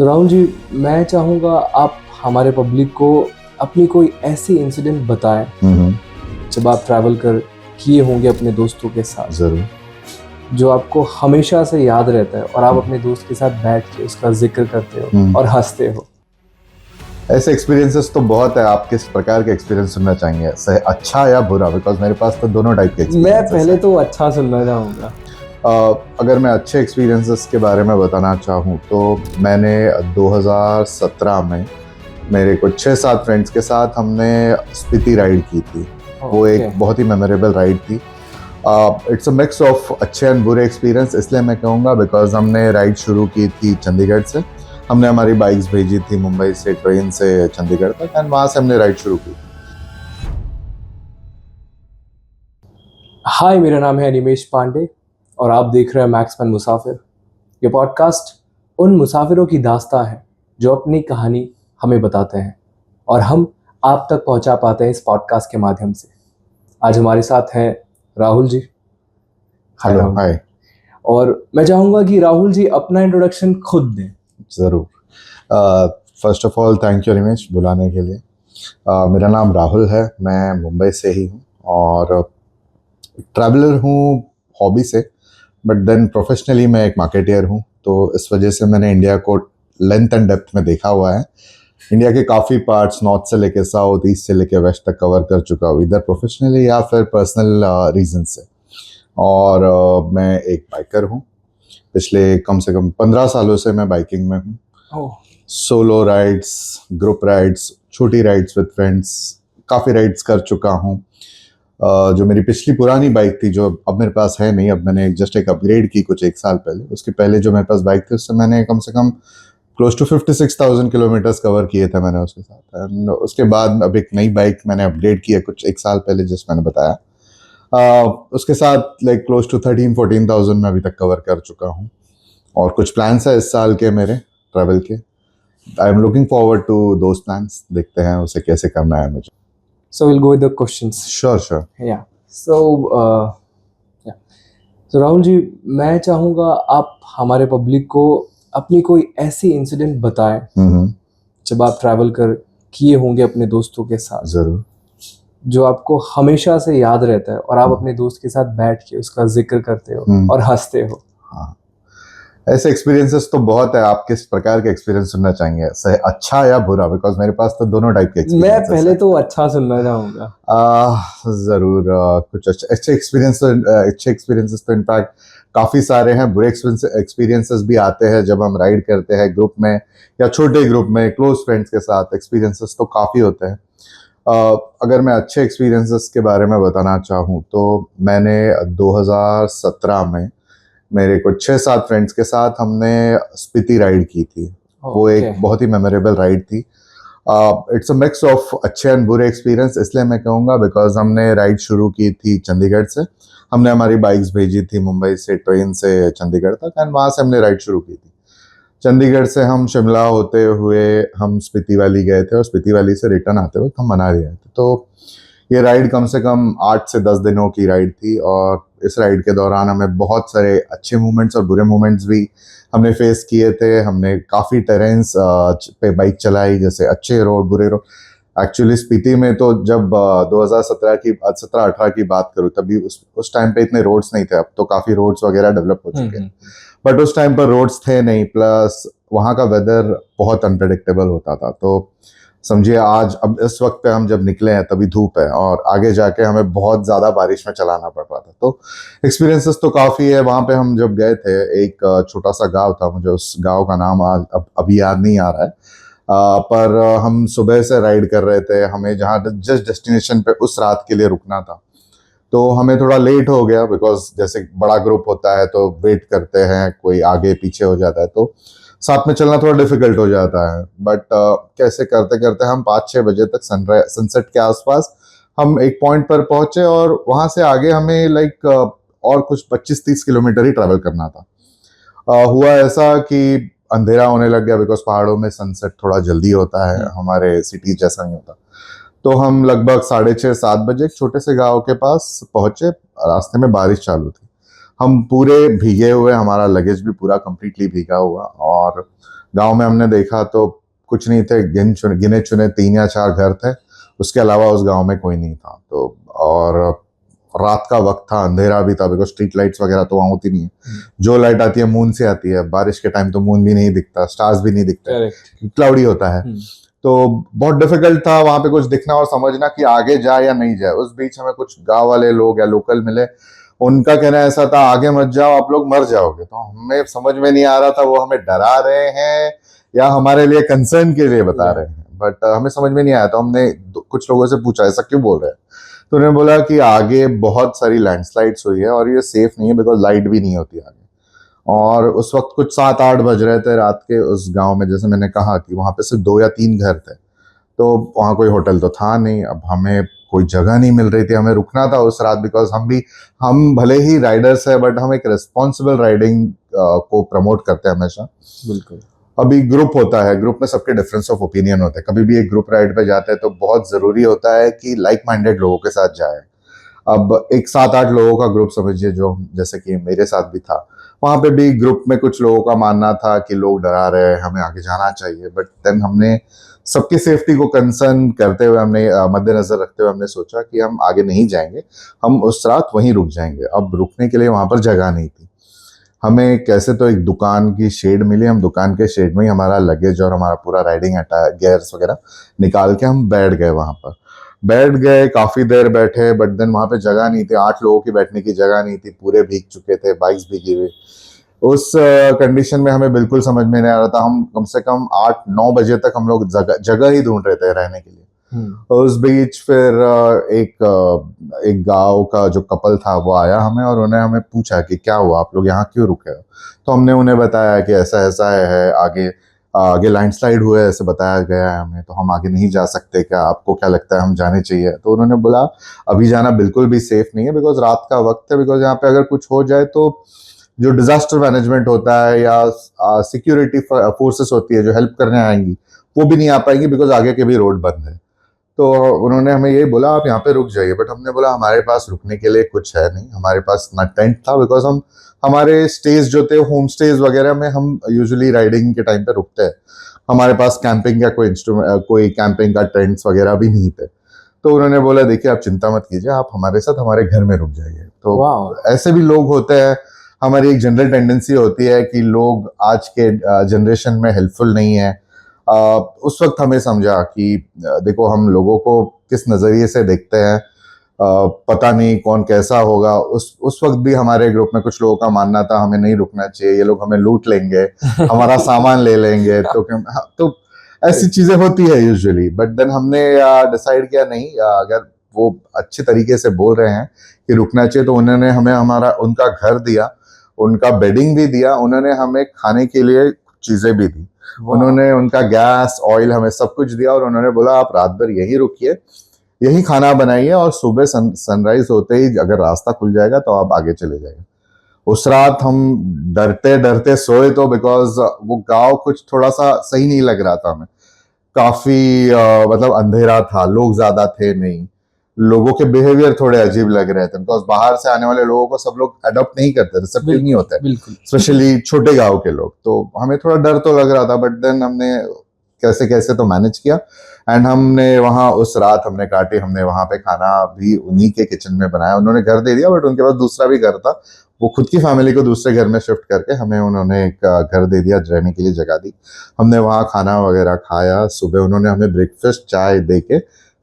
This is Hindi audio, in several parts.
तो राहुल जी, मैं चाहूँगा आप हमारे पब्लिक को अपनी कोई ऐसी इंसिडेंट बताएं जब आप ट्रैवल कर किए होंगे अपने दोस्तों के साथ, जरूर। जो आपको हमेशा से याद रहता है और आप अपने दोस्त के साथ बैठ के उसका जिक्र करते हो और हंसते हो। ऐसे एक्सपीरियंसेस तो बहुत है। आप किस प्रकार के एक्सपीरियंस सुनना चाहेंगे, सही अच्छा या बुरा? बिकॉज मेरे पास तो दोनों टाइप के मैं एक्सपीरियंसेस पहले तो अच्छा सुनना चाहूँगा। अगर मैं अच्छे एक्सपीरियंसेस के बारे में बताना चाहूँ तो मैंने 2017 में मेरे कुछ 6-7 फ्रेंड्स के साथ हमने स्पीति राइड की थी। वो एक बहुत ही मेमोरेबल राइड थी। इट्स अ मिक्स ऑफ अच्छे एंड बुरे एक्सपीरियंस, इसलिए मैं कहूँगा बिकॉज हमने राइड शुरू की थी चंडीगढ़ से। हमने हमारी बाइक्स भेजी थी मुंबई से ट्रेन से चंडीगढ़ तक, एंड वहाँ से हमने राइड शुरू की। हाय, मेरा नाम है अनिमेश पांडे और आप देख रहे हैं मैक्समैन मुसाफिर। ये पॉडकास्ट उन मुसाफिरों की दास्तां है जो अपनी कहानी हमें बताते हैं और हम आप तक पहुंचा पाते हैं इस पॉडकास्ट के माध्यम से। आज हमारे साथ हैं Rahul ji. Hi hello, Rahul. Hi. और मैं चाहूँगा कि राहुल जी अपना इंट्रोडक्शन खुद दें। ज़रूर। First of all thank you Ramesh बुलाने के लिए। मेरा नाम राहुल है, मैं मुंबई से ही हूँ और ट्रैवलर हूँ हॉबी से, बट देन प्रोफेशनली मैं एक मार्केटियर हूँ। तो इस वजह से मैंने इंडिया को लेंथ एंड डेप्थ में देखा हुआ है। इंडिया के काफ़ी पार्ट्स, नॉर्थ से लेके साउथ, ईस्ट से लेके वेस्ट तक कवर कर चुका हूँ, इधर प्रोफेशनली या फिर पर्सनल रीजन से। और मैं एक बाइकर हूँ। पिछले कम से कम 15 सालों से मैं बाइकिंग में हूँ। सोलो राइड्स, ग्रुप राइड्स, छोटी राइड्स विद फ्रेंड्स, काफ़ी राइड्स कर चुका हूँ। जो मेरी पिछली पुरानी बाइक थी, जो अब मेरे पास है नहीं, अब मैंने जस्ट एक अपग्रेड की कुछ 1 साल पहले। उसके पहले जो मेरे पास बाइक थी उससे मैंने कम से कम क्लोज टू 56,000 किलोमीटर्स कवर किए थे मैंने उसके साथ। एंड उसके बाद अब एक नई बाइक मैंने अपग्रेड की है कुछ 1 साल पहले, जिस मैंने बताया। उसके साथ लाइक क्लोज टू 13-14,000 मैं अभी तक कवर कर चुका हूँ। और कुछ प्लान्स है इस साल के मेरे ट्रैवल के। I am looking forward to those plans. देखते हैं उसे कैसे करना है मुझे। So we'll go with the questions. Sure. Yeah. So yeah. So Rahul ji, मैं चाहूँगा आप हमारे पब्लिक को अपनी कोई ऐसी इंसिडेंट बताएं जब आप ट्रैवल कर किए होंगे अपने दोस्तों के साथ, जरूर। जो आपको हमेशा से याद रहता है और आप अपने दोस्त के साथ बैठ के उसका जिक्र करते हो और हंसते हो। हाँ, ऐसे एक्सपीरियंसेस तो बहुत है। आप किस प्रकार के एक्सपीरियंस सुनना चाहेंगे, सही अच्छा या बुरा? बिकॉज मेरे पास तो दोनों टाइप के मैं एक्सपीरियंसेस पहले तो अच्छा सुनना चाहूँगा। जरूर। कुछ अच्छे एक्सपीरियंसेस तो इनफैक्ट काफ़ी सारे हैं। बुरे एक्सपीरियंसेस भी आते हैं जब हम राइड करते हैं ग्रुप में या छोटे ग्रुप में, क्लोज फ्रेंड्स के साथ। एक्सपीरियंसेस तो काफ़ी होते हैं। अगर मैं अच्छे एक्सपीरियंसेस के बारे में बताना चाहूँ तो मैंने 2017 में मेरे कुछ 6-7 फ्रेंड्स के साथ हमने स्पीति राइड की थी। वो एक बहुत ही मेमोरेबल राइड थी। इट्स अ मिक्स ऑफ अच्छे एंड बुरे एक्सपीरियंस, इसलिए मैं कहूँगा बिकॉज हमने राइड शुरू की थी चंडीगढ़ से। हमने हमारी बाइक्स भेजी थी मुंबई से ट्रेन से चंडीगढ़ तक, एंड वहाँ से हमने राइड शुरू की थी। चंडीगढ़ से हम शिमला होते हुए हम स्पीति वैली गए थे और स्पीति वैली से रिटर्न आते हुए हम मनाली गए थे। तो ये राइड कम से कम 8 से 10 दिनों की राइड थी और इस राइड के दौरान हमें बहुत सारे अच्छे मोमेंट्स और बुरे मोमेंट्स भी हमने फेस किए थे। हमने काफ़ी टेरेंस पे बाइक चलाई, जैसे अच्छे रोड, बुरे रोड। एक्चुअली स्पीति में तो जब 2017-18 की बात करूँ, तभी उस टाइम पे इतने रोड्स नहीं थे। अब तो काफ़ी रोड्स वगैरह डेवलप हो चुके हैं, बट उस टाइम पर रोड्स थे नहीं। प्लस वहाँ का वेदर बहुत अनप्रेडिक्टेबल होता था। तो समझिए आज अब इस वक्त पे हम जब निकले हैं तभी धूप है और आगे जाके हमें बहुत ज़्यादा बारिश में चलाना पड़ रहा था। तो एक्सपीरियंसेस तो काफ़ी है। वहाँ पे हम जब गए थे, एक छोटा सा गांव था, मुझे उस गांव का नाम आज अभी याद नहीं आ रहा है। पर हम सुबह से राइड कर रहे थे। हमें जहाँ जिस डेस्टिनेशन पे उस रात के लिए रुकना था, तो हमें थोड़ा लेट हो गया बिकॉज जैसे बड़ा ग्रुप होता है तो वेट करते हैं, कोई आगे पीछे हो जाता है, तो साथ में चलना थोड़ा डिफिकल्ट हो जाता है। बट कैसे करते करते हम 5-6 बजे तक सनसेट के आसपास हम एक पॉइंट पर पहुंचे और वहां से आगे हमें लाइक और कुछ 25-30 किलोमीटर ही ट्रैवल करना था। हुआ ऐसा कि अंधेरा होने लग गया बिकॉज पहाड़ों में सनसेट थोड़ा जल्दी होता है, हमारे सिटी जैसा नहीं होता। तो हम लगभग 6:30-7 बजे एक छोटे से गांव के पास पहुंचे। रास्ते में बारिश चालू थी, हम पूरे भीगे हुए, हमारा लगेज भी पूरा कंप्लीटली भीगा हुआ। और गांव में हमने देखा तो कुछ नहीं थे, गिने चुने 3 या 4 घर थे, उसके अलावा उस गांव में कोई नहीं था। तो और रात का वक्त था, अंधेरा भी था, बिकॉज स्ट्रीट लाइट्स वगैरह तो वहाँ होती नहीं है। जो लाइट आती है मून से आती है, बारिश के टाइम तो मून भी नहीं दिखता, स्टार्स भी नहीं दिखते, क्लाउडी होता है। तो बहुत डिफिकल्ट था वहां पे कुछ दिखना और समझना कि आगे जाए या नहीं जाए। उस बीच हमें कुछ गांव वाले लोग या लोकल मिले, उनका कहना ऐसा था आगे मत जाओ आप लोग मर जाओगे। तो हमें समझ में नहीं आ रहा था वो हमें डरा रहे हैं या हमारे लिए कंसर्न के लिए बता रहे हैं, बट हमें समझ में नहीं आया। तो हमने कुछ लोगों से पूछा ऐसा क्यों बोल रहे हैं, तो उन्होंने बोला कि आगे बहुत सारी लैंडस्लाइड्स हुई है और ये सेफ नहीं है बिकॉज लाइट भी नहीं होती आगे। और उस वक्त कुछ 7-8 बज रहे थे रात के उस गांव में, जैसे मैंने कहा कि वहां पे सिर्फ 2 या 3 घर थे। तो वहाँ कोई होटल तो था नहीं, अब हमें कोई जगह नहीं मिल रही थी, हमें रुकना था उस रात, बिकॉज हम भले ही राइडर्स है बट हम एक रिस्पॉन्सिबल राइडिंग को प्रमोट करते हैं हमेशा। बिल्कुल। अभी ग्रुप होता है, ग्रुप में सबके डिफरेंस ऑफ ओपिनियन होते हैं, कभी भी एक ग्रुप राइड पे जाते हैं तो बहुत जरूरी होता है कि लाइक माइंडेड लोगों के साथ जाए। अब एक 7-8 लोगों का ग्रुप समझिए, जो जैसे कि मेरे साथ भी था, वहां पे भी ग्रुप में कुछ लोगों का मानना था कि लोग डरा रहे हैं, हमें आगे जाना चाहिए। बट देन हमने सबकी सेफ्टी को कंसर्न करते हुए, हमने मद्देनजर रखते हुए हमने सोचा कि हम आगे नहीं जाएंगे, हम उस रात वहीं रुक जाएंगे। अब रुकने के लिए वहां पर जगह नहीं थी। हमें कैसे तो एक दुकान की शेड मिली, हम दुकान के शेड में ही हमारा लगेज और हमारा पूरा राइडिंग गियर्स वगैरह निकाल के हम बैठ गए वहां पर। बैठ गए, काफी देर बैठे, बट देन वहां पे जगह नहीं थी, 8 लोगों की बैठने की जगह नहीं थी, पूरे भीग चुके थे, बाइक्स भीगी हुई। उस कंडीशन में हमें बिल्कुल समझ में नहीं आ रहा था। हम कम से कम 8-9 बजे तक हम लोग जगह ही ढूंढ रहे थे रहने के लिए। उस बीच फिर एक गांव का जो कपल था वो आया हमें, और उन्होंने हमें पूछा कि क्या हुआ, आप लोग यहाँ क्यों रुके हो। तो हमने उन्हें बताया कि ऐसा ऐसा है, आगे आगे लैंडस्लाइड हुआ है ऐसे बताया गया है हमें, तो हम आगे नहीं जा सकते, क्या आपको क्या लगता है हम जाने चाहिए। तो उन्होंने बोला अभी जाना बिल्कुल भी सेफ नहीं है, बिकॉज रात का वक्त है, बिकॉज यहाँ पे अगर कुछ हो जाए तो जो डिजास्टर मैनेजमेंट होता है या सिक्योरिटी फोर्सेस होती है जो हेल्प करने आएंगी, वो भी नहीं आ पाएंगी, बिकॉज आगे के भी रोड बंद है। तो उन्होंने हमें ये बोला आप यहाँ पे रुक जाइए, बट हमने बोला हमारे पास रुकने के लिए कुछ है नहीं, हमारे पास ना टेंट था, बिकॉज हमारे स्टेज जो थे होम स्टेज वगैरह में हम यूजुअली राइडिंग के टाइम पे रुकते हैं, हमारे पास कैंपिंग या कोई कैंपिंग का टेंट्स वगैरह भी नहीं थे। तो उन्होंने बोला देखिए आप चिंता मत कीजिए, आप हमारे साथ हमारे घर में रुक जाइए। तो ऐसे भी लोग होते हैं। हमारी एक जनरल टेंडेंसी होती है कि लोग आज के जनरेशन में हेल्पफुल नहीं है। उस वक्त हमें समझा कि देखो हम लोगों को किस नज़रिए से देखते हैं, पता नहीं कौन कैसा होगा। उस वक्त भी हमारे ग्रुप में कुछ लोगों का मानना था हमें नहीं रुकना चाहिए, ये लोग हमें लूट लेंगे, हमारा सामान ले लेंगे। तो ऐसी चीजें होती है यूजुअली। बट देन हमने डिसाइड किया नहीं, अगर वो अच्छे तरीके से बोल रहे हैं कि रुकना चाहिए, तो उन्होंने हमें हमारा उनका घर दिया, उनका बेडिंग भी दिया, उन्होंने हमें खाने के लिए चीजें भी दी, उन्होंने उनका गैस ऑयल हमें सब कुछ दिया, और उन्होंने बोला आप रात भर यहीं रुकिए, यही खाना बनाइए, और सुबह सनराइज होते ही अगर रास्ता खुल जाएगा तो आप आगे चले जाएंगे। उस रात हम डरते डरते सोए, तो बिकॉज वो गांव कुछ थोड़ा सा सही नहीं लग रहा था हमें। काफी मतलब अंधेरा था, लोग ज्यादा थे नहीं, लोगों के बिहेवियर थोड़े अजीब लग रहे थे, बिकॉज बाहर से आने वाले लोगों को सब लोग अडॉप्ट नहीं करते, रिसेप्टिव नहीं होते, स्पेशली छोटे गांव के लोग। तो हमें थोड़ा डर तो लग रहा था, बट देन हमने कैसे कैसे तो मैनेज किया, एंड हमने वहाँ उस रात हमने काटी। हमने वहाँ पे खाना भी उन्हीं के किचन में बनाया, उन्होंने घर दे दिया, बट उनके पास दूसरा भी घर था, वो खुद की फैमिली को दूसरे घर में शिफ्ट करके हमें उन्होंने एक घर दे दिया, रहने के लिए जगह दी। हमने वहाँ खाना वगैरह खाया, सुबह उन्होंने हमें ब्रेकफास्ट चाय दे के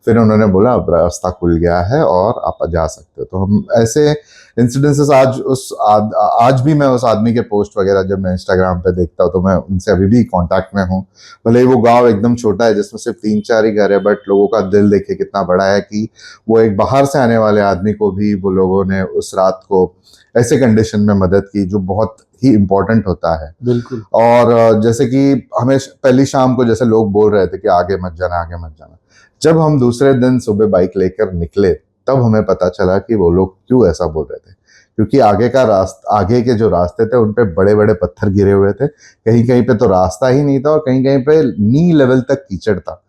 फिर उन्होंने बोला अब रास्ता खुल गया है और आप जा सकते हो। तो हम ऐसे इंसिडेंसेस आज भी मैं उस आदमी के पोस्ट वगैरह जब मैं इंस्टाग्राम पे देखता हूँ तो मैं उनसे अभी भी कांटेक्ट में हूँ। भले ही वो गांव एकदम छोटा है जिसमें सिर्फ 3-4 ही घर है, बट लोगों का दिल देखिए कितना बड़ा है कि वो एक बाहर से आने वाले आदमी को भी वो लोगों ने उस रात को ऐसे कंडीशन में मदद की, जो बहुत ही इम्पोर्टेंट होता है। बिल्कुल। और जैसे कि हमें पहली शाम को जैसे लोग बोल रहे थे कि आगे मत जाना आगे मत जाना, जब हम दूसरे दिन सुबह बाइक लेकर निकले तब हमें पता चला कि वो लोग क्यों ऐसा बोल रहे थे। क्योंकि आगे के जो रास्ते थे उन पे बड़े बड़े पत्थर गिरे हुए थे, कहीं कहीं पे तो रास्ता ही नहीं था, और कहीं कहीं पे नी लेवल तक कीचड़ था।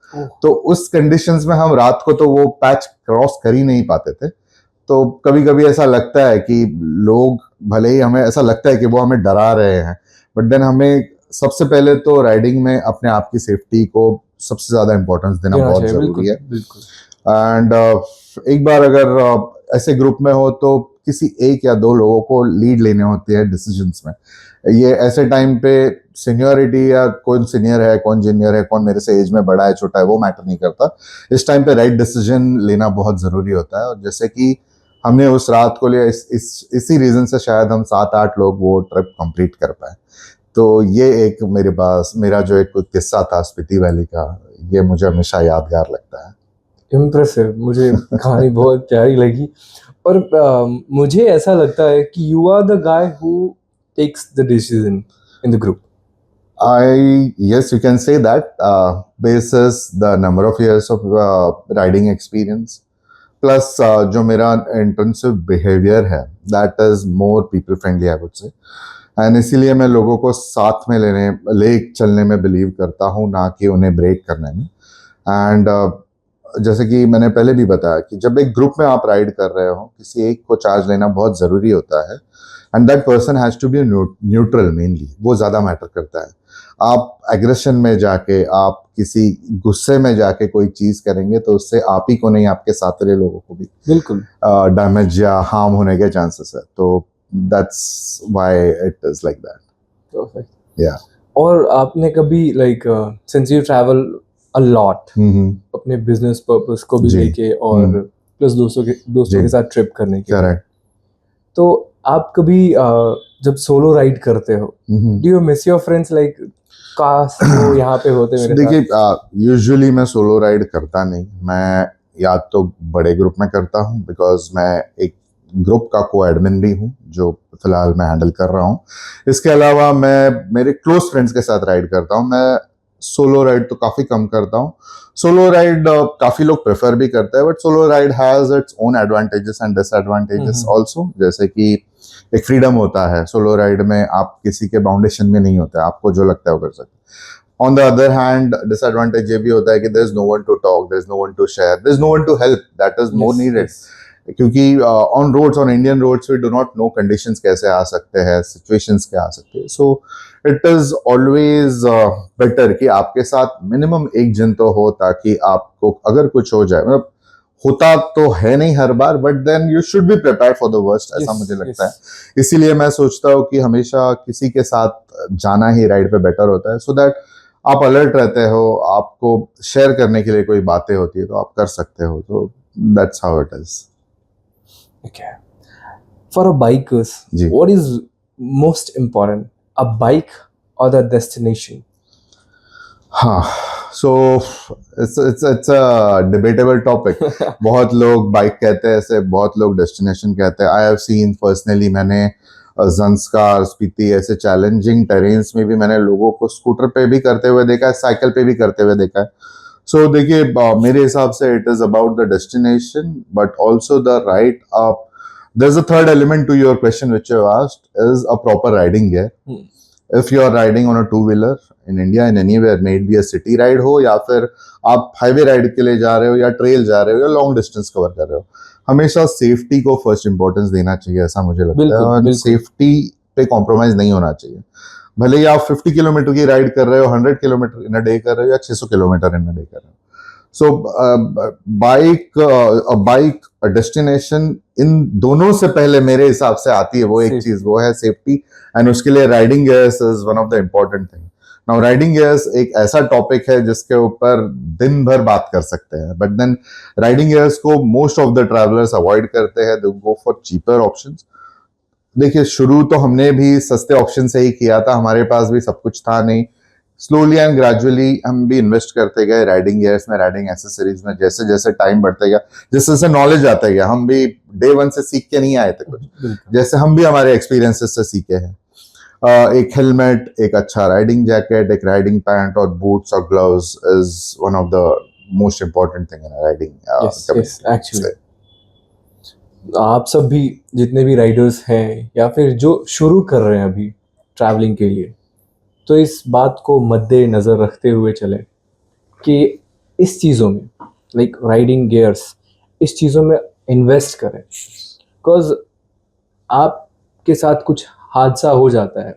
तो उस कंडीशंस में हम रात को तो वो पैच क्रॉस कर ही नहीं पाते थे। तो कभी कभी ऐसा लगता है कि लोग, भले ही हमें ऐसा लगता है कि वो हमें डरा रहे हैं, बट देन हमें सबसे पहले तो राइडिंग में अपने आप की सेफ्टी को सबसे ज़्यादा इम्पोर्टेंस देना देना बहुत चाहिए, ज़रूरी है। बिल्कुल। एंड एक बार अगर ऐसे ग्रुप में हो तो किसी एक या दो लोगों को लीड लेने होती है डिसीजंस में। ये ऐसे टाइम पे सीनियरिटी या कौन सीनियर है, कौन जूनियर है, कौन मेरे से एज में बड़ा है, छोटा है, वो मैटर नहीं करता। इस टाइम पे राइट डिसीजन लेना बहुत ज़रूरी होता है। और जैसे कि हमने उस रात को लिया, इसी रीज़न से शायद हम 7-8 लोग वो ट्रिप कंप्लीट कर पाए। तो ये एक मेरे पास मेरा जो एक किस्सा था स्पीति वैली का, ये मुझे हमेशा यादगार लगता है। इम्प्रेसिव, मुझे कहानी बहुत प्यारी लगी। और मुझे ऐसा लगता है कि you are the guy who takes the decision in the group. Yes, you can say that. Basis the number of years of riding experience, plus जो मेरा इंटेंसिव बिहेवियर है, that is more people friendly, I would say. And इसीलिए मैं लोगों को साथ में ले चलने में बिलीव करता हूँ, ना कि उन्हें ब्रेक करने में। एंड जैसे कि मैंने पहले भी बताया कि जब एक ग्रुप में आप राइड कर रहे हो, किसी एक को चार्ज लेना बहुत ज़रूरी होता है। And that person has to be neutral, mainly वो ज़्यादा मैटर करता है। आप एग्रेशन में जाके, आप किसी गुस्से में जाके कोई चीज़ करेंगे तो उससे आप ही को नहीं, आपके साथ वाले लोगों को भी बिल्कुल डैमेज या हार्म होने के चांसेस है। तो that's why it is like that. Perfect. या और आपने कभी like since you travel a lot अपने बिजनेस पर्पस को भी जी। लेके और प्लस दोस्तों जी। के साथ ट्रिप करने के लिए, करेक्ट। तो आप कभी जब सोलो राइड करते हो, do you miss your friends like काश वो यहाँ पे होते मेरे साथ? देखिए, यूजुअली मैं सोलो राइड करता नहीं। मैं या तो बड़े ग्रुप में करता हूँ, बिकॉज मैं एक ग्रुप का को एडमिन भी हूँ जो फिलहाल मैं हैंडल कर रहा हूँ। इसके अलावा मैं मेरे क्लोज फ्रेंड्स के साथ राइड करता हूँ। मैं सोलो राइड तो काफ़ी कम करता हूँ। सोलो राइड काफ़ी लोग प्रेफर भी करते हैं, but solo ride has its own advantages and disadvantages also. जैसे कि एक फ्रीडम होता है सोलो राइड में, आप किसी के बाउंडेशन में नहीं होते, आपको जो लगता है वो कर सकते हैं। On the other hand disadvantage ये भी होता है कि there is no one to talk, there is no one to share, there is no one to help, that is more needed. क्योंकि on roads, on Indian roads, we do not know conditions कैसे आ सकते हैं, सिचुएशंस क्या आ सकते हैं। So it is always better कि आपके साथ मिनिमम एक जन तो हो, ताकि आपको अगर कुछ हो जाए, मतलब होता तो है नहीं हर बार, but then you should be prepare for the worst, ऐसा मुझे लगता है। इसीलिए मैं सोचता हूँ कि हमेशा किसी के साथ जाना ही राइड पे बेटर होता है, सो दैट आप अलर्ट रहते हो, आपको शेयर करने के लिए कोई बातें होती है तो आप कर सकते हो। तो that's how it is. Okay. For a bikers, जी। what is most important, a bike or the destination? हाँ, so it's a debatable topic. बहुत लोग बाइक कहते हैं ऐसे, बहुत लोग डेस्टिनेशन कहते हैं। आई हैव सीन पर्सनली, मैंने ज़ंस्कार, स्पीति ऐसे चैलेंजिंग टेरेन्स में भी मैंने लोगों को स्कूटर पे भी करते हुए देखा है, साइकिल पे भी करते हुए देखा है। सो देखिए, मेरे हिसाब से it is about the destination, but also the right up. There's a third element to your question which you asked, is a proper riding gear. If you are riding on a two-wheeler in India, in anywhere, may it be a city ride हो या फिर आप हाईवे राइड के लिए जा रहे हो या ट्रेल जा रहे हो या लॉन्ग डिस्टेंस कवर कर रहे हो, हमेशा सेफ्टी को फर्स्ट इंपॉर्टेंस देना चाहिए, ऐसा मुझे लगता है। और सेफ्टी पे कॉम्प्रोमाइज नहीं होना चाहिए। भले ही आप 50 किलोमीटर की राइड कर रहे हो, 100 किलोमीटर इन अ डे कर रहे हो या 600 किलोमीटर इन अ डे कर रहे हो। सो बाइक डेस्टिनेशन, इन दोनों से पहले मेरे हिसाब से आती है वो एक चीज, वो है सेफ्टी। एंड उसके लिए riding gears is one of the important thing. Now riding gears एक ऐसा टॉपिक है जिसके ऊपर दिन भर बात कर सकते हैं, बट देन राइडिंग गियर्स को most of the travellers avoid करते हैं, दे गो फॉर चीपर ऑप्शंस। देखिए, शुरू तो हमने भी सस्ते ऑप्शन से ही किया था, हमारे पास भी सब कुछ था नहीं। स्लोली एंड ग्रेजुअली हम भी इन्वेस्ट करते गए राइडिंग गियर्स में, राइडिंग एसेसरीज में। जैसे जैसे टाइम बढ़ते गया, जैसे जैसे नॉलेज आता गया, हम भी डे वन से सीख के नहीं आए थे कुछ, जैसे हम भी हमारे एक्सपीरियंसेस से सीखे हैं। एक हेलमेट, एक अच्छा राइडिंग जैकेट, एक राइडिंग पैंट और बूट्स और gloves is one of the most important thing in riding. Actually आप सब भी जितने भी राइडर्स हैं या फिर जो शुरू कर रहे हैं अभी ट्रैवलिंग के लिए, तो इस बात को मद्देनज़र रखते हुए चले कि इस चीज़ों में लाइक राइडिंग गियर्स, इस चीज़ों में इन्वेस्ट करें। बिकॉज आपके साथ कुछ हादसा हो जाता है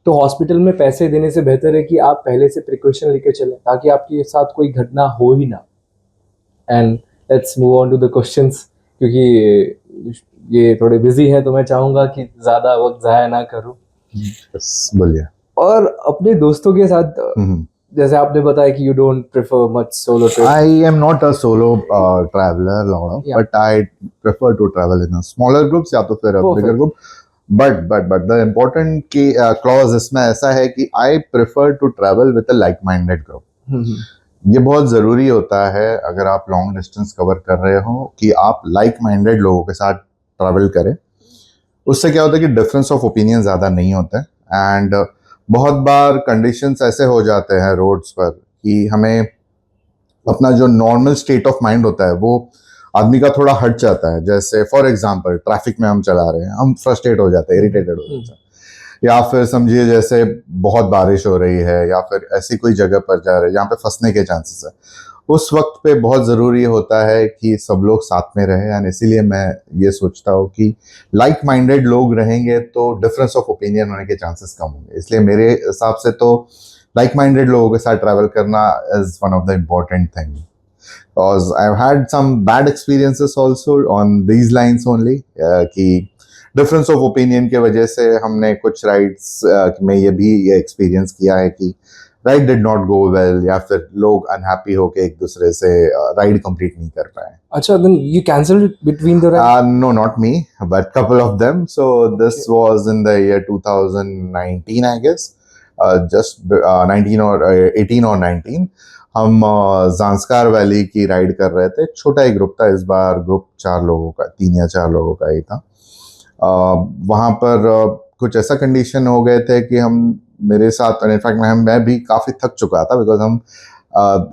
तो हॉस्पिटल में पैसे देने से बेहतर है कि आप पहले से प्रिकॉशन लेके चलें ताकि आपके साथ कोई घटना हो ही ना। And let's move on to the questions, क्योंकि ये थोड़े बिजी हैं तो मैं चाहूँगा कि ज़्यादा वक्त ज़ाया ना करूँ। बस बोलिए। और अपने दोस्तों के साथ, जैसे आपने बताया कि you don't prefer much solo trip. I am not a solo traveler, Laura, Yeah. but I prefer to travel in a smaller groups या तो फिर a Perfect. bigger group. But the important की clause इसमें ऐसा है कि I prefer to travel with a like-minded group. ये बहुत ज़रूरी होता है अगर आप लॉन्ग डिस्टेंस कवर कर रहे हो कि आप लाइक माइंडेड लोगों के साथ ट्रैवल करें। उससे क्या होता है कि डिफरेंस ऑफ ओपिनियन ज़्यादा नहीं होते एंड बहुत बार कंडीशंस ऐसे हो जाते हैं रोड्स पर कि हमें अपना जो नॉर्मल स्टेट ऑफ माइंड होता है वो आदमी का थोड़ा हट जाता है। जैसे फॉर एग्जांपल ट्रैफिक में हम चला रहे हैं, हम फ्रस्ट्रेट हो जाते हैं, इरिटेटेड हो जाते हैं, या फिर समझिए जैसे बहुत बारिश हो रही है या फिर ऐसी कोई जगह पर जा रहे हैं जहाँ पे फंसने के चांसेस है। उस वक्त पे बहुत ज़रूरी होता है कि सब लोग साथ में रहें एंड इसीलिए मैं ये सोचता हूँ कि लाइक माइंडेड लोग रहेंगे तो डिफरेंस ऑफ ओपिनियन होने के चांसेस कम होंगे। इसलिए मेरे हिसाब से तो लाइक माइंडेड लोगों के साथ ट्रैवल करना is one of the important thing. Because I've had some bad experiences also on these lines only कि डिफरेंस ऑफ ओपिनियन के वजह से हमने कुछ राइड्स में ये एक्सपीरियंस किया है कि ride did not go well या फिर लोग अनहैप्पी होके एक दूसरे से राइड कंप्लीट नहीं कर पाए। अच्छा, then you cancelled it between the ride? No, not me, but couple of them. So this was in the year 2019, I guess. Just 19 or 18 और 19 हम जांस्कार वैली की राइड कर रहे थे। छोटा ही ग्रुप था, इस बार ग्रुप 4 लोगों का, 3 या 4 लोगों का ही था। वहाँ पर कुछ ऐसा कंडीशन हो गए थे कि हम मेरे साथ इनफैक्ट मैं भी काफ़ी थक चुका था बिकॉज हम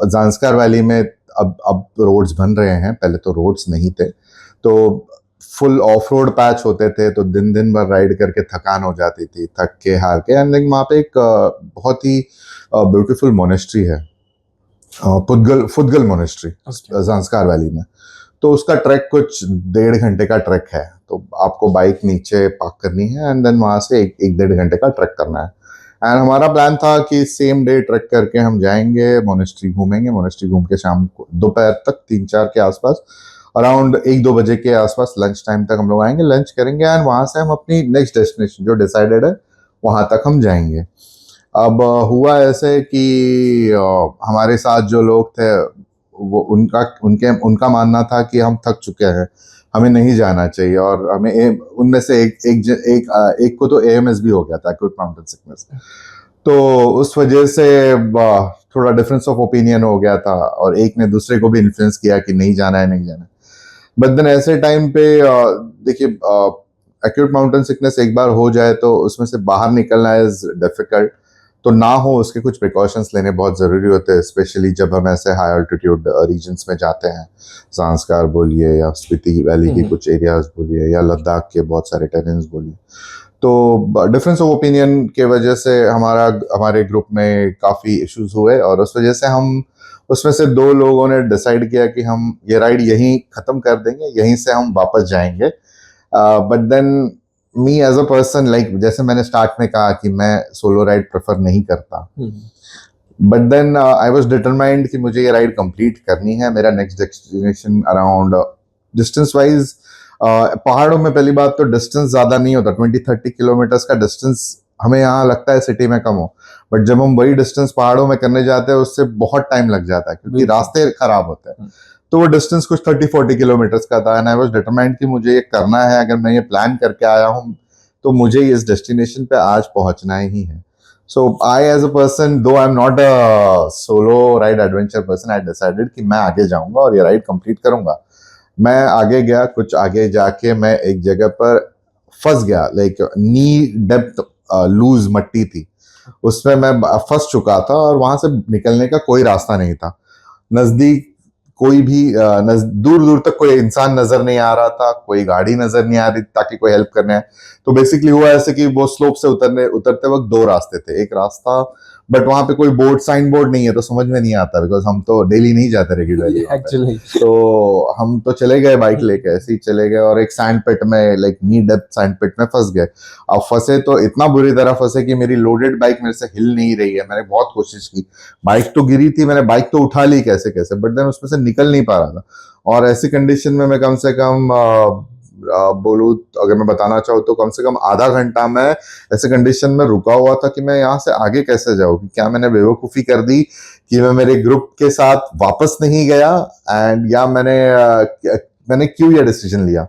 जांस्कार वैली में अब रोड्स बन रहे हैं, पहले तो रोड्स नहीं थे, तो फुल ऑफ रोड पैच होते थे, तो दिन भर राइड करके थकान हो जाती थी, थक के हार के। एंड वहाँ पे एक बहुत ही ब्यूटीफुल मोनेस्ट्री है, फुदगल मोनेस्ट्री जांस्कार वैली में। तो उसका ट्रैक कुछ 1.5 घंटे का ट्रैक है, तो आपको बाइक नीचे पार्क करनी है एंड देन वहाँ से एक 1.5 घंटे का ट्रैक करना है। एंड हमारा प्लान था कि सेम डे ट्रैक करके हम जाएंगे, मोनेस्ट्री घूमेंगे, मोनेस्ट्री घूम के शाम को दोपहर तक 3-4 के आसपास, अराउंड 1-2 बजे के आसपास लंच टाइम तक हम लोग आएंगे, लंच करेंगे एंड वहाँ से हम अपनी नेक्स्ट डेस्टिनेशन जो डिसाइडेड है वहाँ तक हम जाएंगे। अब हुआ ऐसे कि हमारे साथ जो लोग थे वो उनका मानना था कि हम थक चुके हैं, हमें नहीं जाना चाहिए, और हमें उनमें से एक को तो AMS भी हो गया था, एक्यूट माउंटेन सिकनेस। तो उस वजह से थोड़ा डिफरेंस ऑफ ओपिनियन हो गया था और एक ने दूसरे को भी इन्फ्लुएंस किया कि नहीं जाना है, नहीं जाना है। बट देन ऐसे टाइम पे देखिए एक्यूट माउंटेन सिकनेस एक बार हो जाए तो उसमें से बाहर निकलना इज डिफिकल्ट, तो ना हो उसके कुछ प्रिकॉशंस लेने बहुत ज़रूरी होते हैं, स्पेशली जब हम ऐसे हाई अल्टीट्यूड रीजन्स में जाते हैं, जांस्कार बोलिए या स्पीति वैली के कुछ एरियाज बोलिए या लद्दाख के बहुत सारे टेरेन्स बोलिए। तो डिफरेंस ऑफ ओपिनियन के वजह से हमारे ग्रुप में काफ़ी इश्यूज हुए और उस वजह से हम उसमें से 2 लोगों ने डिसाइड किया कि हम ये राइड यहीं ख़त्म कर देंगे, यहीं से हम वापस जाएंगे। But then me as a person, like जैसे मैंने स्टार्ट में कहा कि मैं सोलो राइड प्रेफर नहीं करता, but then I was determined कि मुझे ये राइड कंप्लीट करनी है। मेरा next destination around distance wise पहाड़ों में पहली बात तो डिस्टेंस ज़्यादा नहीं होता, 20-30 किलोमीटर्स का डिस्टेंस हमें यहाँ लगता है सिटी में कम हो, बट जब हम वही डिस्टेंस पहाड़ों में करने जाते हैं उससे बहुत टाइम लग जाता है क्योंकि रास्ते खराब होते हैं। तो वो डिस्टेंस कुछ 30-40 किलोमीटर्स का था एंड आई वाज डिटरमाइंड कि मुझे ये करना है, अगर मैं ये प्लान करके आया हूँ तो मुझे इस डेस्टिनेशन पे आज पहुंचना ही है। सो आई एज अ पर्सन, दो I am not a solo ride adventure person, I decided कि मैं आगे जाऊंगा और ये राइड कंप्लीट करूंगा। मैं आगे गया, कुछ आगे जाके मैं एक जगह पर फंस गया, लाइक नी डेप्थ लूज मट्टी थी, उसमें मैं फंस चुका था और वहां से निकलने का कोई रास्ता नहीं था। नजदीक कोई भी दूर दूर तक कोई इंसान नजर नहीं आ रहा था, कोई गाड़ी नजर नहीं आ रही ताकि कोई हेल्प करने आए। तो बेसिकली हुआ ऐसे कि वो स्लोप से उतरते वक्त 2 रास्ते थे, एक रास्ता बट वहाँ पे कोई बोर्ड साइन बोर्ड नहीं है तो समझ में नहीं आता, बिकॉज हम तो डेली नहीं जाते रेगुलरली एक्चुअली। तो हम तो चले गए बाइक लेके, ऐसे ही चले गए और एक सैंड पिट में, लाइक नी डेप्थ सैंड पिट में फंस गए। अब फंसे तो इतना बुरी तरह फंसे कि मेरी लोडेड बाइक मेरे से हिल नहीं रही है। मैंने बहुत कोशिश की, बाइक तो गिरी थी, मैंने बाइक तो उठा ली कैसे कैसे, बट देन उसमें से निकल नहीं पा रहा था। और ऐसी कंडीशन में मैं कम से कम बोलूँ, अगर मैं बताना चाहूँ तो कम से कम आधा घंटा मैं ऐसे कंडीशन में रुका हुआ था कि मैं यहाँ से आगे कैसे जाऊँ। क्या मैंने बेवकूफ़ी कर दी कि मैं मेरे ग्रुप के साथ वापस नहीं गया, एंड या मैंने क्यों ये डिसीजन लिया।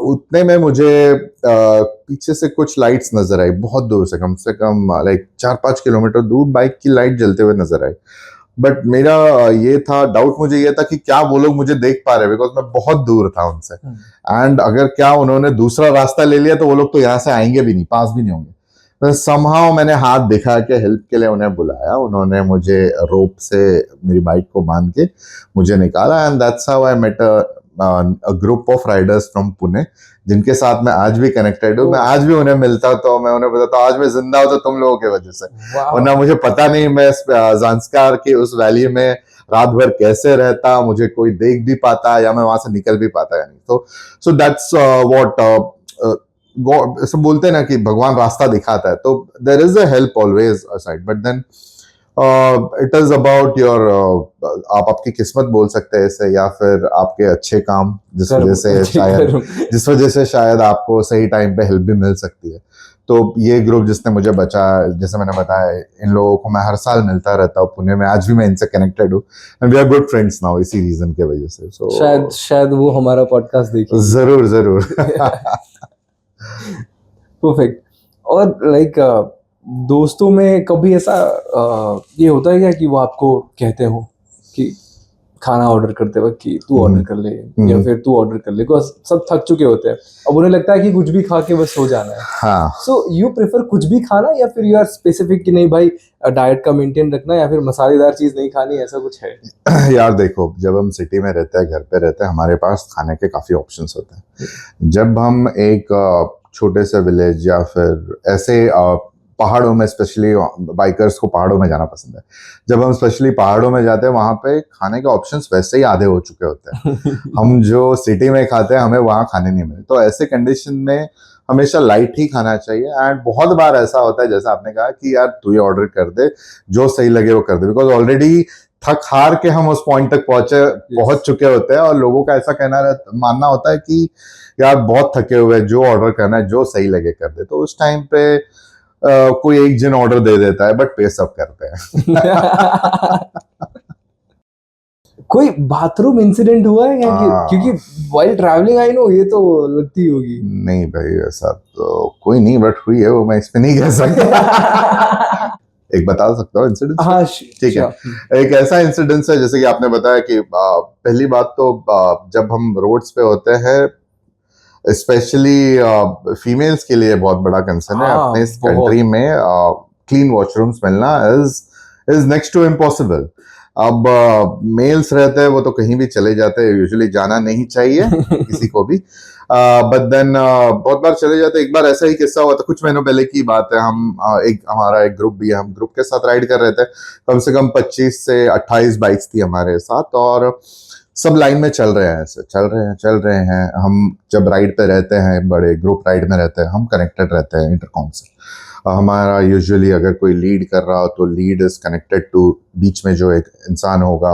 उतने में मुझे पीछे से कुछ लाइट्स नजर आई, बहुत दूर से कम लाइक 4-5 किलोमीटर दूर बाइक की लाइट जलते हुए नजर आई। बट मेरा ये था, डाउट मुझे ये था कि क्या वो लोग मुझे देख पा रहे, बिकॉज मैं बहुत दूर था उनसे। एंड अगर क्या उन्होंने दूसरा रास्ता ले लिया तो वो लोग तो यहाँ से आएंगे भी नहीं, पास भी नहीं होंगे। तो समहाउ मैंने हाथ दिखा के हेल्प के लिए उन्हें बुलाया, उन्होंने मुझे रोप से मेरी बाइक को बांध के मुझे निकाला, and that's how I met a group of riders from Pune, जिनके साथ मैं आज भी कनेक्टेड हूँ। मैं आज भी उन्हें मिलता तो मैं उन्हें बताता आज मैं जिंदा हूँ तो तुम लोगों की वजह से, वरना मुझे पता नहीं मैं ज़ांस्कार की उस वैली में रात भर कैसे रहता, मुझे कोई देख भी पाता या मैं वहां से निकल भी पाता या नहीं। तो सो दैट्स व्हाट गॉड, सब बोलते हैं ना कि भगवान रास्ता दिखाता है, तो there is a help always aside, but then it is about your, आप आपकी किस्मत बोल सकते हैं इसे, या फिर आपके अच्छे काम जिस वजह से शायद आपको सही टाइम पे हेल्प भी मिल सकती है। तो ये ग्रुप जिसने मुझे बचा, जैसे मैंने बताया, इन लोगों को मैं हर साल मिलता रहता हूँ पुणे में, आज भी मैं इनसे कनेक्टेड हूँ, and we are good friends now इसी रीजन के वजह से। सो शायद वो हमारा पॉडकास्ट देखें। जरूर जरूर। परफेक्ट। और लाइक दोस्तों में कभी ऐसा ये होता है क्या कि वो आपको कहते हो कि खाना ऑर्डर करते वक्त कि तू ऑर्डर कर ले या फिर तू ऑर्डर कर ले, बिकॉज सब थक चुके होते हैं, अब उन्हें लगता है कि कुछ भी खा के बस सो जाना है। हाँ, सो यू प्रेफर कुछ भी खाना या फिर यू आर स्पेसिफिक कि नहीं भाई डाइट का मेंटेन रखना या फिर मसालेदार चीज नहीं खानी, ऐसा कुछ है? यार देखो, जब हम सिटी में रहते हैं, घर पे रहते हैं, हमारे पास खाने के काफी ऑप्शंस होते हैं। जब हम एक छोटे से विलेज या फिर ऐसे पहाड़ों में, स्पेशली बाइकर्स को पहाड़ों में जाना पसंद है, जब हम स्पेशली पहाड़ों में जाते हैं वहाँ पे खाने के ऑप्शंस वैसे ही आधे हो चुके होते हैं। हम जो सिटी में खाते हैं हमें वहाँ खाने नहीं मिलते, तो ऐसे कंडीशन में हमेशा लाइट ही खाना चाहिए। एंड बहुत बार ऐसा होता है, जैसा आपने कहा कि यार तू ये ऑर्डर कर दे, जो सही लगे वो कर दे, बिकॉज ऑलरेडी थक हार के हम उस पॉइंट तक पहुंच चुके होते हैं, और लोगों का ऐसा मानना होता है कि यार बहुत थके हुए, जो ऑर्डर करना है जो सही लगे कर दे। तो उस टाइम पे कोई एक जन ऑर्डर दे देता है, बट पे सब करते हैं। कोई बाथरूम इंसिडेंट हुआ है क्या? क्योंकि व्हाइल ट्रैवलिंग आई नो ये तो लगती होगी। नहीं भाई, ऐसा तो कोई नहीं, बट हुई है वो, मैं इस पे नहीं कह सकता। एक बता सकता हूँ इंसिडेंट। हाँ ठीक है। एक ऐसा इंसिडेंस है, जैसे कि आपने बताया कि पहली बात तो जब हम रोड्स पे होते हैं, स्पेशली फीमेल्स के लिए बहुत बड़ा कंसर्न है अपने इस कंट्री में, क्लीन वॉशरूम्स मिलना इज नेक्स्ट टू इम्पॉसिबल। अब मेल्स रहते हैं वो तो कहीं भी चले जाते हैं, यूजुअली जाना नहीं चाहिए किसी को भी, बट देन बहुत बार चले जाते हैं। एक बार ऐसा ही किस्सा हुआ था, कुछ महीनों पहले की बात है, हम हमारा एक ग्रुप भी है, हम ग्रुप के साथ राइड कर रहे थे, कम से कम 25 से 28 बाइक्स थी हमारे साथ, और सब लाइन में चल रहे हैं, ऐसे चल रहे हैं। हम जब राइड पे रहते हैं, बड़े ग्रुप राइड में रहते हैं, हम कनेक्टेड रहते हैं इंटरकॉम से। हमारा यूजुअली अगर कोई लीड कर रहा हो तो लीड इज कनेक्टेड टू, बीच में जो एक इंसान होगा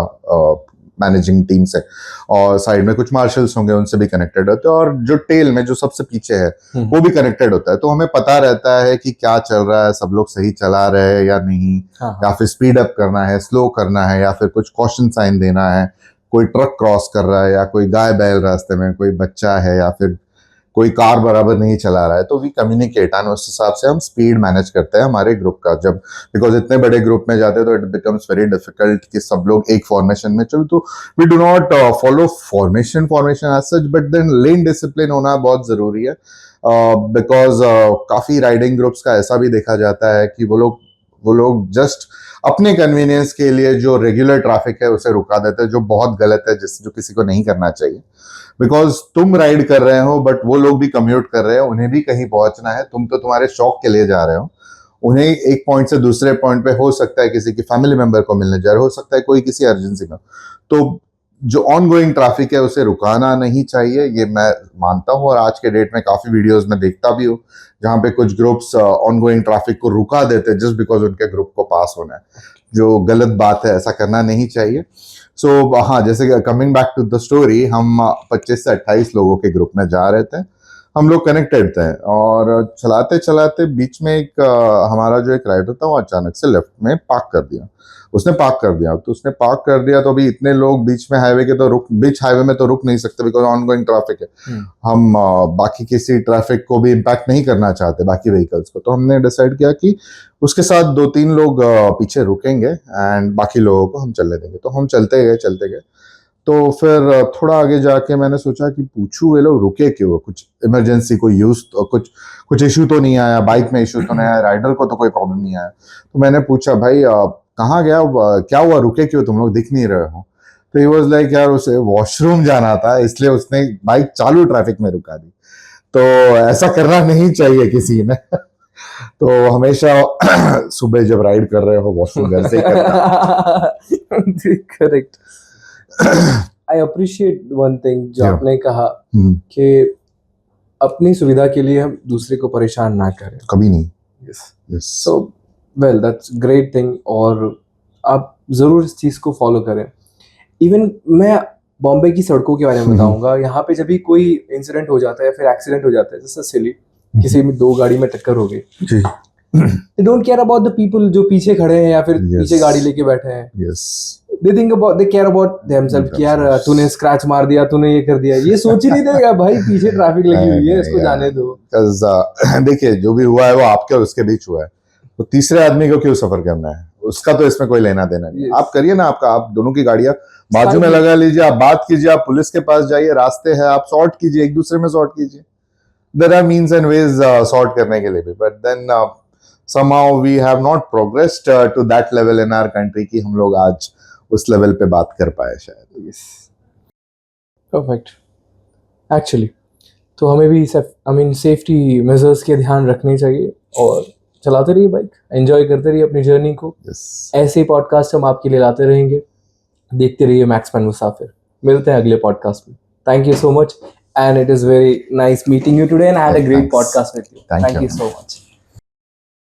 मैनेजिंग टीम से, और साइड में कुछ मार्शल्स होंगे, उनसे भी कनेक्टेड होते हैं, और जो टेल में जो सबसे पीछे है वो भी कनेक्टेड होता है। तो हमें पता रहता है कि क्या चल रहा है, सब लोग सही चला रहे हैं या नहीं, या फिर स्पीड अप करना है, स्लो करना है, या फिर कुछ कॉशन साइन देना है, कोई ट्रक क्रॉस कर रहा है, या कोई गाय बैल रास्ते में, कोई बच्चा है, या फिर कोई कार बराबर नहीं चला रहा है। तो वी कम्युनिकेट, एंड उस हिसाब से हम स्पीड मैनेज करते हैं हमारे ग्रुप का। जब बिकॉज इतने बड़े ग्रुप में जाते हैं तो इट बिकम्स वेरी डिफिकल्ट कि सब लोग एक फॉर्मेशन में चलो, तो we do not follow formation as such, but then lane discipline होना बहुत जरूरी है, बिकॉज काफी राइडिंग ग्रुप्स का ऐसा भी देखा जाता है कि वो लोग जस्ट अपने कन्वीनियंस के लिए जो रेगुलर ट्रैफिक है उसे रुका देते हैं, जो बहुत गलत है, जो किसी को नहीं करना चाहिए। बिकॉज तुम राइड कर रहे हो, बट वो लोग भी कम्यूट कर रहे हो, उन्हें भी कहीं पहुंचना है, तुम तो तुम्हारे शौक के लिए जा रहे हो, उन्हें एक पॉइंट से दूसरे पॉइंट पे हो सकता है किसी की फैमिली मेंबर को मिलने जा रहा, हो सकता है कोई किसी अर्जेंसी में, तो जो ऑन गोइंग ट्रैफिक है उसे रुकाना नहीं चाहिए, ये मैं मानता हूँ। और आज के डेट में काफी वीडियोस में देखता भी हूँ जहाँ पे कुछ ग्रुप्स ऑन गोइंग ट्रैफिक को रुका देते हैं जस्ट बिकॉज उनके ग्रुप को पास होना है, जो गलत बात है, ऐसा करना नहीं चाहिए। सो हाँ, जैसे coming back to the story, हम 25 से 28 लोगों के ग्रुप में जा रहे थे, हम लोग कनेक्टेड थे और चलाते चलाते बीच में एक हमारा जो एक राइडर था वो अचानक से लेफ्ट में पार्क कर दिया। तो उसने पार्क कर दिया तो अभी इतने लोग बीच में हाईवे के तो बीच हाईवे में तो रुक नहीं सकते बिकॉज ऑन गोइंग ट्रैफिक है। हम बाकी किसी ट्रैफिक को भी इम्पैक्ट नहीं करना चाहते, बाकी व्हीकल्स को, तो हमने डिसाइड किया कि उसके साथ 2-3 लोग पीछे रुकेंगे एंड बाकी लोगों को हम चलने देंगे। तो हम चलते गए। तो फिर थोड़ा आगे जाके मैंने सोचा कि पूछूं ये लोग रुके क्यों, कुछ इमरजेंसी कोई यूज कुछ इशू तो नहीं आया, बाइक में इशू तो नहीं आया, राइडर को तो कोई प्रॉब्लम नहीं आया। तो मैंने पूछा भाई कहाँ गया, क्या हुआ, रुके क्यों, तुम लोग दिख नहीं रहे हो? तो ही वाज लाइक यार उसे वॉशरूम जाना था इसलिए उसने बाइक चालू ट्रैफिक में रुका दी। तो ऐसा करना नहीं चाहिए किसी ने। तो हमेशा सुबह जब राइड कर रहे हो वॉशरूम घर से ही करना। Correct. I appreciate one thing जो Yeah. आपने कहा कि अपनी सुविधा के लिए हम दूसरे को परेशान ना करें। कभी नहीं। Yes. So well that's great thing और आप जरूर इस चीज को फॉलो करें। इवन मैं बॉम्बे की सड़कों के बारे में बताऊंगा। यहाँ पे जब भी कोई इंसिडेंट हो जाता है, फिर एक्सीडेंट हो जाता है, जैसे सिली किसी में 2 गाड़ी में टक्कर हो गई, they don't care about the people जो पीछे खड़े हैं या फिर पीछे गाड़ी लेके बैठे हैं। दे केयर अबाउट देमसेल्फ कि यार तूने स्क्रैच मार दिया, तूने ये कर दिया, ये सोच ही नहीं देगा भाई पीछे ट्रैफिक लगी हुई है, इसको जाने दो। देखिए जो भी हुआ है वो आपके और उसके बीच हुआ है, तो तीसरे आदमी को क्यों सफर करना है, उसका तो इसमें कोई लेना देना नहीं। आप करिए ना, आप दोनों की गाड़ियां बाजू में लगा लीजिए, आप बात कीजिए, आप पुलिस के पास जाइए, रास्ते हैं, आप सॉर्ट कीजिए, एक दूसरे में सॉर्ट कीजिए। There are means and ways sort करने के लिए भी, but then somehow we have not progressed to that level in our country कि हम लोग आज उस लेवल पे बात कर पाए शायद। Yes, perfect. एक्चुअली तो हमें भी सेफ्टी मेजर्स के ध्यान रखने चाहिए और चलाते रहिए बाइक, एंजॉय करते रहिए अपनी जर्नी को। ऐसे ही पॉडकास्ट हम आपके लिए लाते रहेंगे। देखते रहिए मैक्समैन मुसाफिर। मिलते हैं अगले पॉडकास्ट में। Thank you so much and it is very nice meeting you today and I had a great podcast with you. Thank you so much.